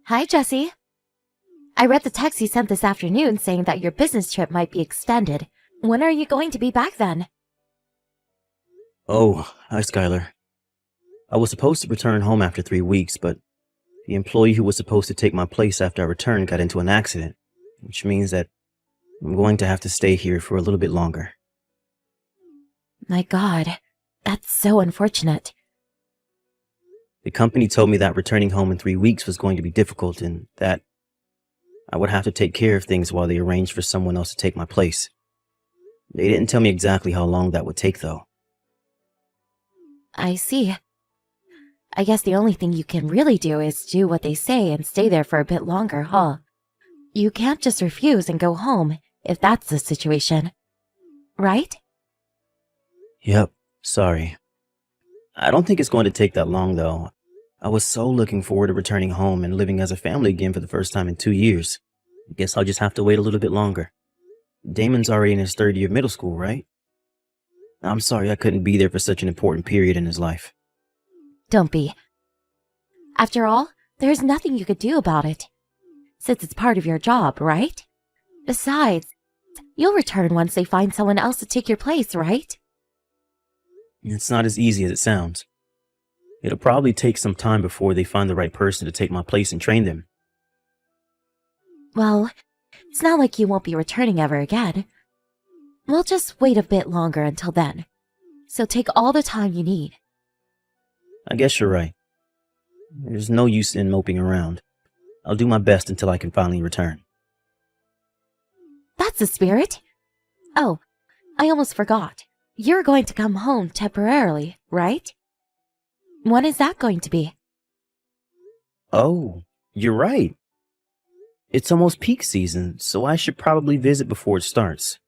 Hi, Jesse. I read the text you sent this afternoon saying that your business trip might be extended. When are you going to be back then? Oh, hi, Skylar. I was supposed to return home after 3 weeks, but the employee who was supposed to take my place after I returned got into an accident, which means that I'm going to have to stay here for a little bit longer. My God, that's so unfortunate. The company told me that returning home in 3 weeks was going to be difficult and that I would have to take care of things while they arranged for someone else to take my place. They didn't tell me exactly how long that would take, though. I see. I guess the only thing you can really do is do what they say and stay there for a bit longer, huh? You can't just refuse and go home if that's the situation. Right? Yep, sorry. I don't think it's going to take that long, though. I was so looking forward to returning home and living as a family again for the first time in 2 years. I guess I'll just have to wait a little bit longer. Damon's already in his third year of middle school, right? I'm sorry I couldn't be there for such an important period in his life. Don't be. After all, there's nothing you could do about it, since it's part of your job, right? Besides, you'll return once they find someone else to take your place, right? It's not as easy as it sounds. It'll probably take some time before they find the right person to take my place and train them. Well, it's not like you won't be returning ever again. We'll just wait a bit longer until then. So take all the time you need. I guess you're right. There's no use in moping around. I'll do my best until I can finally return. That's the spirit. Oh, I almost forgot. You're going to come home temporarily, right? When is that going to be? Oh, you're right. It's almost peak season, so I should probably visit before it starts.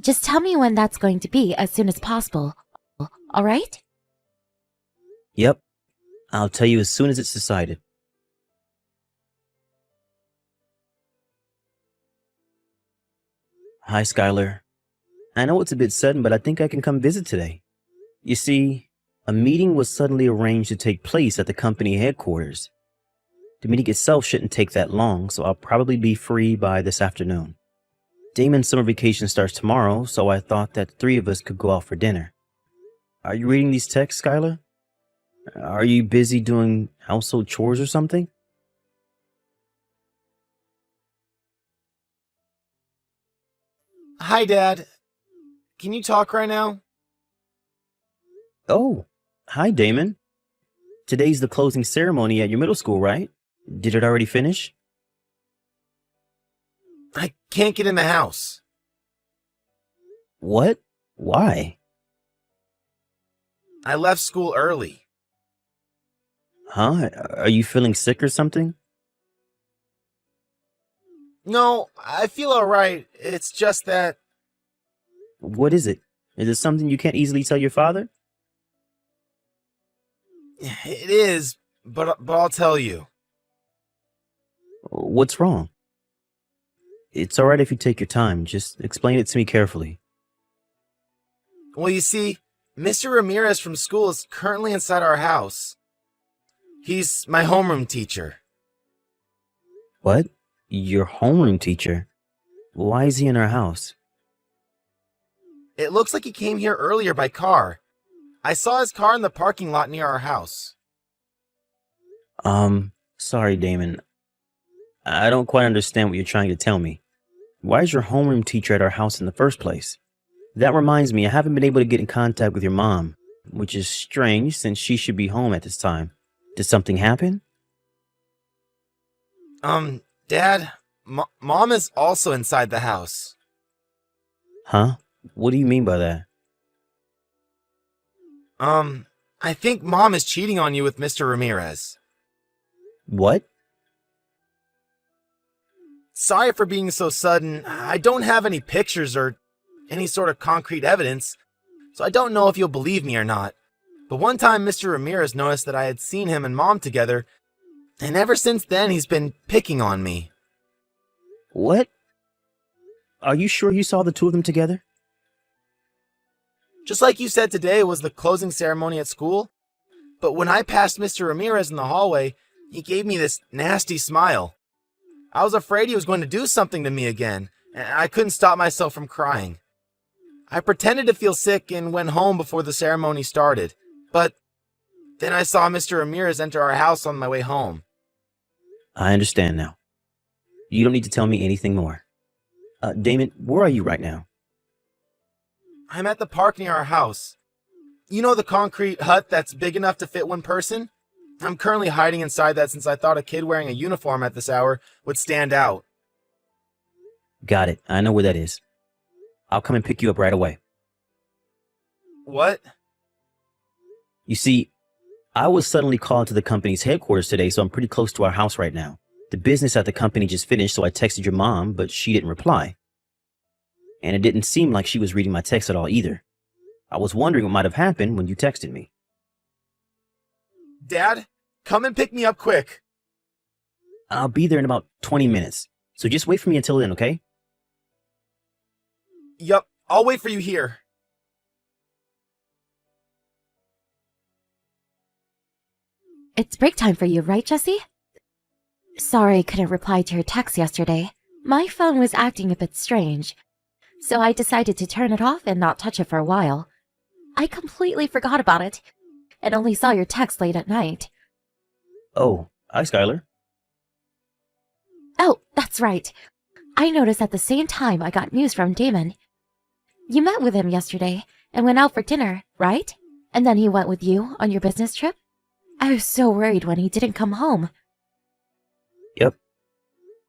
Just tell me when that's going to be as soon as possible. All right? Yep, I'll tell you as soon as it's decided. Hi, Skylar. I know it's a bit sudden, but I think I can come visit today. You see, a meeting was suddenly arranged to take place at the company headquarters. The meeting itself shouldn't take that long, so I'll probably be free by this afternoon. Damon's summer vacation starts tomorrow, so I thought that the three of us could go out for dinner. Are you reading these texts, Skylar? Are you busy doing household chores or something? Hi, Dad. Can you talk right now? Oh, hi, Damon. Today's the closing ceremony at your middle school, right? Did it already finish? I can't get in the house. What? Why? I left school early. Huh? Are you feeling sick or something? No, I feel alright. It's just that... What is it? Is it something you can't easily tell your father? It is, but I'll tell you. What's wrong? It's alright if you take your time. Just explain it to me carefully. Well, you see, Mr. Ramirez from school is currently inside our house. He's my homeroom teacher. What? Your homeroom teacher? Why is he in our house? It looks like he came here earlier by car. I saw his car in the parking lot near our house. Sorry, Damon. I don't quite understand what you're trying to tell me. Why is your homeroom teacher at our house in the first place? That reminds me, I haven't been able to get in contact with your mom, which is strange since she should be home at this time. Did something happen? Dad, Mom is also inside the house. Huh? What do you mean by that? I think Mom is cheating on you with Mr. Ramirez. What? Sorry for being so sudden. I don't have any pictures or any sort of concrete evidence, so I don't know if you'll believe me or not. But one time Mr. Ramirez noticed that I had seen him and Mom together, and ever since then he's been picking on me. What? Are you sure you saw the two of them together? Just like you said today was the closing ceremony at school, but when I passed Mr. Ramirez in the hallway, He gave me this nasty smile. I was afraid he was going to do something to me again, and I couldn't stop myself from crying. I pretended to feel sick and went home before the ceremony started, but then I saw Mr. Ramirez enter our house on my way home. I understand now. You don't need to tell me anything more. Damon, where are you right now? I'm at the park near our house. You know the concrete hut that's big enough to fit one person? I'm currently hiding inside that since I thought a kid wearing a uniform at this hour would stand out. Got it. I know where that is. I'll come and pick you up right away. What? You see, I was suddenly called to the company's headquarters today, so I'm pretty close to our house right now. The business at the company just finished, so I texted your mom, but she didn't reply. And it didn't seem like she was reading my text at all either. I was wondering what might have happened when you texted me. Dad, come and pick me up quick. I'll be there in about 20 minutes, so just wait for me until then, okay? Yup, I'll wait for you here. It's break time for you, right, Jesse? Sorry I couldn't reply to your text yesterday. My phone was acting a bit strange, so I decided to turn it off and not touch it for a while. I completely forgot about it, and only saw your text late at night. Oh, hi, Skylar. Oh, that's right. I noticed at the same time I got news from Damon. You met with him yesterday and went out for dinner, right? And then he went with you on your business trip? I was so worried when he didn't come home. Yep.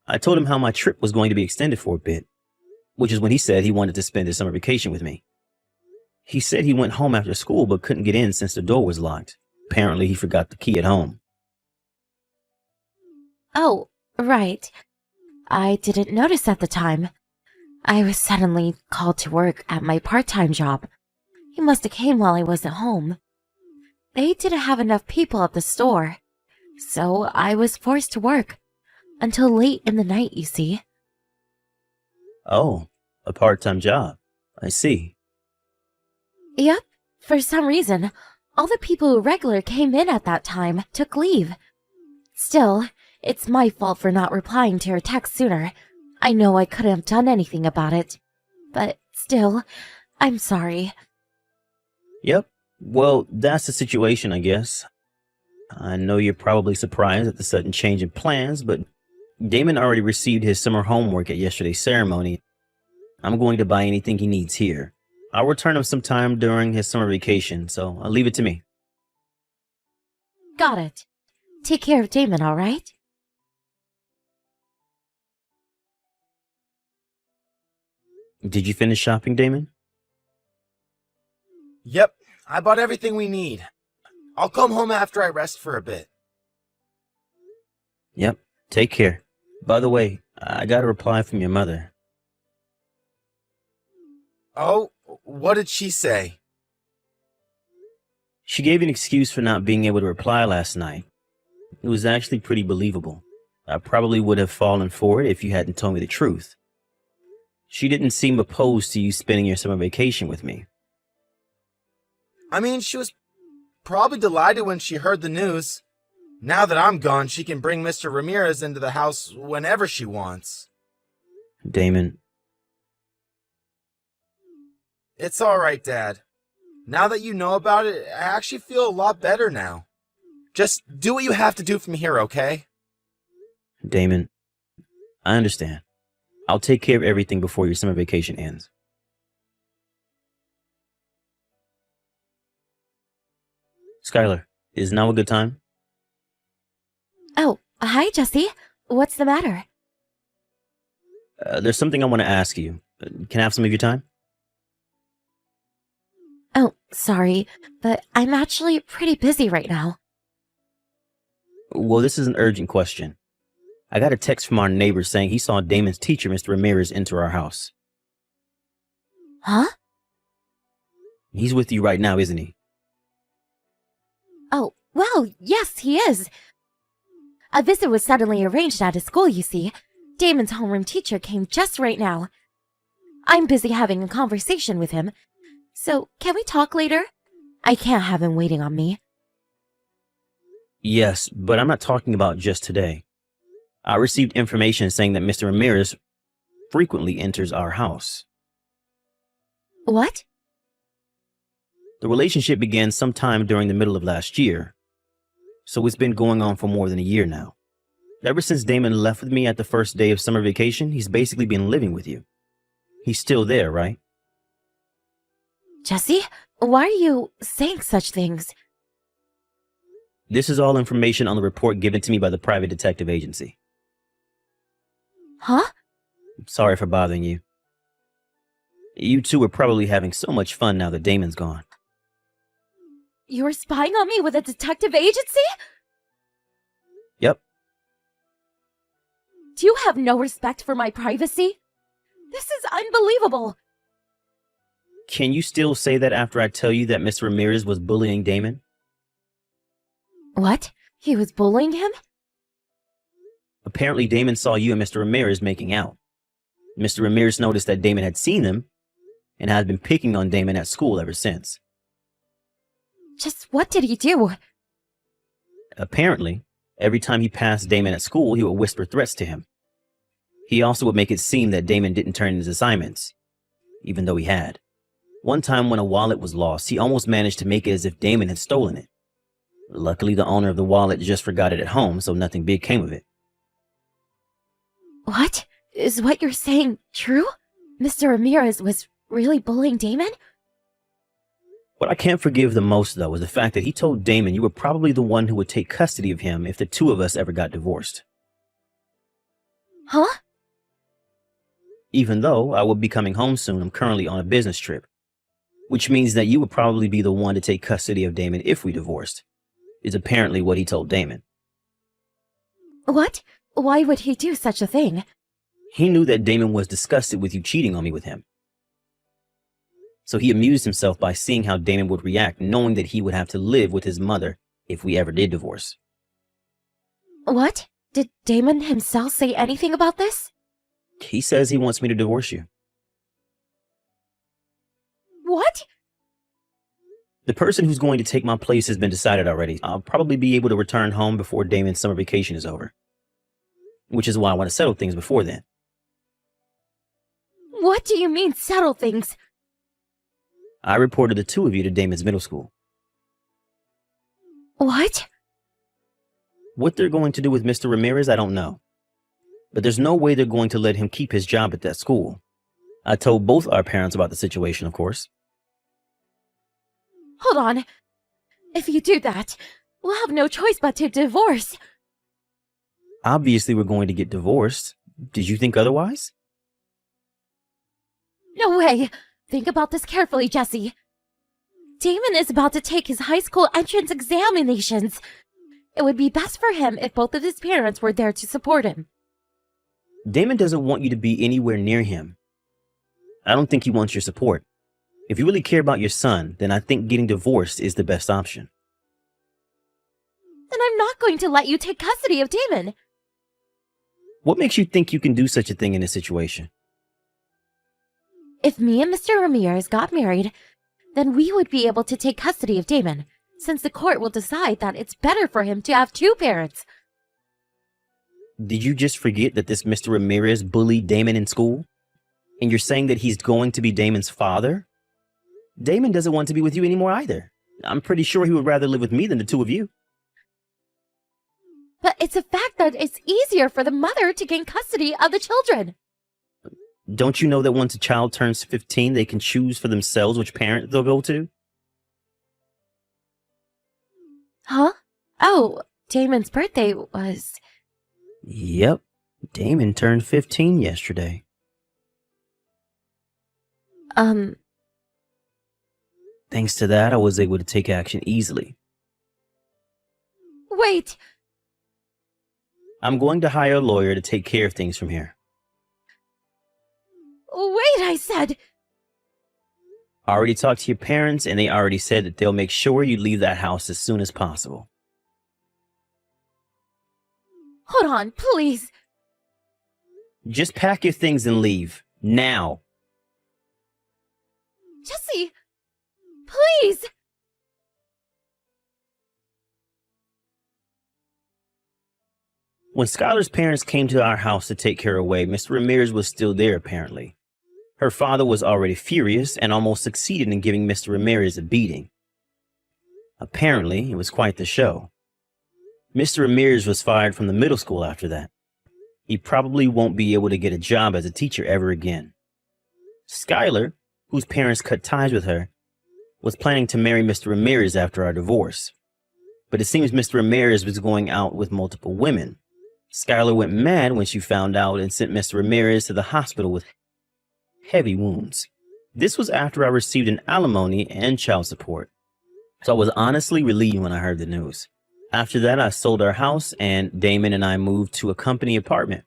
I told him how my trip was going to be extended for a bit, which is when he said he wanted to spend his summer vacation with me. He said he went home after school but couldn't get in since the door was locked. Apparently, he forgot the key at home. Oh, right. I didn't notice at the time. I was suddenly called to work at my part-time job. He must have came while I wasn't home. They didn't have enough people at the store, so I was forced to work. Until late in the night, you see. Oh, a part-time job. I see. Yep, for some reason, all the people who regular came in at that time took leave. Still, it's my fault for not replying to your text sooner. I know I couldn't have done anything about it. But still, I'm sorry. Yep. Well, that's the situation, I guess. I know you're probably surprised at the sudden change in plans, but Damon already received his summer homework at yesterday's ceremony. I'm going to buy anything he needs here. I'll return him sometime during his summer vacation, so I'll leave it to me. Got it. Take care of Damon, all right? Did you finish shopping, Damon? Yep, I bought everything we need. I'll come home after I rest for a bit. Yep. Take care. By the way, I got a reply from your mother. Oh, what did she say? She gave an excuse for not being able to reply last night. It was actually pretty believable. I probably would have fallen for it if you hadn't told me the truth. She didn't seem opposed to you spending your summer vacation with me. I mean, she was probably delighted when she heard the news. Now that I'm gone, she can bring Mr. Ramirez into the house whenever she wants. Damon. It's all right, Dad. Now that you know about it, I actually feel a lot better now. Just do what you have to do from here, okay? Damon, I understand. I'll take care of everything before your summer vacation ends. Skylar, is now a good time? Oh, hi, Jesse. What's the matter? There's something I want to ask you. Can I have some of your time? Oh, sorry, but I'm actually pretty busy right now. Well, this is an urgent question. I got a text from our neighbor saying he saw Damon's teacher, Mr. Ramirez, enter our house. Huh? He's with you right now, isn't he? Oh, well, yes, he is. A visit was suddenly arranged at his school, you see. Damon's homeroom teacher came just right now. I'm busy having a conversation with him. So, can we talk later? I can't have him waiting on me. Yes, but I'm not talking about just today. I received information saying that Mr. Ramirez frequently enters our house. What? The relationship began sometime during the middle of last year, so it's been going on for more than a year now. Ever since Damon left with me at the first day of summer vacation, he's basically been living with you. He's still there, right? Jesse, why are you saying such things? This is all information on the report given to me by the private detective agency. Huh? I'm sorry for bothering you. You two are probably having so much fun now that Damon's gone. You were spying on me with a detective agency? Yep. Do you have no respect for my privacy? This is unbelievable. Can you still say that after I tell you that Mr. Ramirez was bullying Damon? What? He was bullying him? Apparently, Damon saw you and Mr. Ramirez making out. Mr. Ramirez noticed that Damon had seen them and has been picking on Damon at school ever since. Just what did he do? Apparently, every time he passed Damon at school, he would whisper threats to him. He also would make it seem that Damon didn't turn in his assignments, even though he had. One time when a wallet was lost, he almost managed to make it as if Damon had stolen it. Luckily, the owner of the wallet just forgot it at home, so nothing big came of it. What? Is what you're saying true? Mr. Ramirez was really bullying Damon? What I can't forgive the most, though, is the fact that he told Damon you were probably the one who would take custody of him if the two of us ever got divorced. Huh? Even though I will be coming home soon, I'm currently on a business trip, which means that you would probably be the one to take custody of Damon if we divorced, is apparently what he told Damon. What? Why would he do such a thing? He knew that Damon was disgusted with you cheating on me with him. So he amused himself by seeing how Damon would react, knowing that he would have to live with his mother if we ever did divorce. What? Did Damon himself say anything about this? He says he wants me to divorce you. What? The person who's going to take my place has been decided already. I'll probably be able to return home before Damon's summer vacation is over, which is why I want to settle things before then. What do you mean, settle things? I reported the two of you to Damon's middle school. What? What they're going to do with Mr. Ramirez, I don't know. But there's no way they're going to let him keep his job at that school. I told both our parents about the situation, of course. Hold on. If you do that, we'll have no choice but to divorce. Obviously, we're going to get divorced. Did you think otherwise? No way. Think about this carefully, Jesse. Damon is about to take his high school entrance examinations. It would be best for him if both of his parents were there to support him. Damon doesn't want you to be anywhere near him. I don't think he wants your support. If you really care about your son, then I think getting divorced is the best option. Then I'm not going to let you take custody of Damon. What makes you think you can do such a thing in this situation? If me and Mr. Ramirez got married, then we would be able to take custody of Damon, since the court will decide that it's better for him to have two parents. Did you just forget that this Mr. Ramirez bullied Damon in school? And you're saying that he's going to be Damon's father? Damon doesn't want to be with you anymore either. I'm pretty sure he would rather live with me than the two of you. But it's a fact that it's easier for the mother to gain custody of the children. Don't you know that once a child turns 15, they can choose for themselves which parent they'll go to? Huh? Oh, Damon's birthday was... Yep. Damon turned 15 yesterday. Thanks to that, I was able to take action easily. Wait! I'm going to hire a lawyer to take care of things from here. Wait, I said! I already talked to your parents, and they already said that they'll make sure you leave that house as soon as possible. Hold on, please! Just pack your things and leave. Now! Jesse! Please! When Skylar's parents came to our house to take her away, Mr. Ramirez was still there apparently. Her father was already furious and almost succeeded in giving Mr. Ramirez a beating. Apparently, it was quite the show. Mr. Ramirez was fired from the middle school after that. He probably won't be able to get a job as a teacher ever again. Skylar, whose parents cut ties with her, was planning to marry Mr. Ramirez after our divorce. But it seems Mr. Ramirez was going out with multiple women. Skylar went mad when she found out and sent Mr. Ramirez to the hospital with heavy wounds. This was after I received an alimony and child support. So I was honestly relieved when I heard the news. After that, I sold our house and Damon and I moved to a company apartment.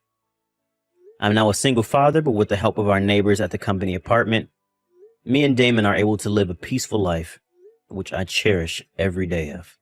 I'm now a single father, but with the help of our neighbors at the company apartment, me and Damon are able to live a peaceful life, which I cherish every day of.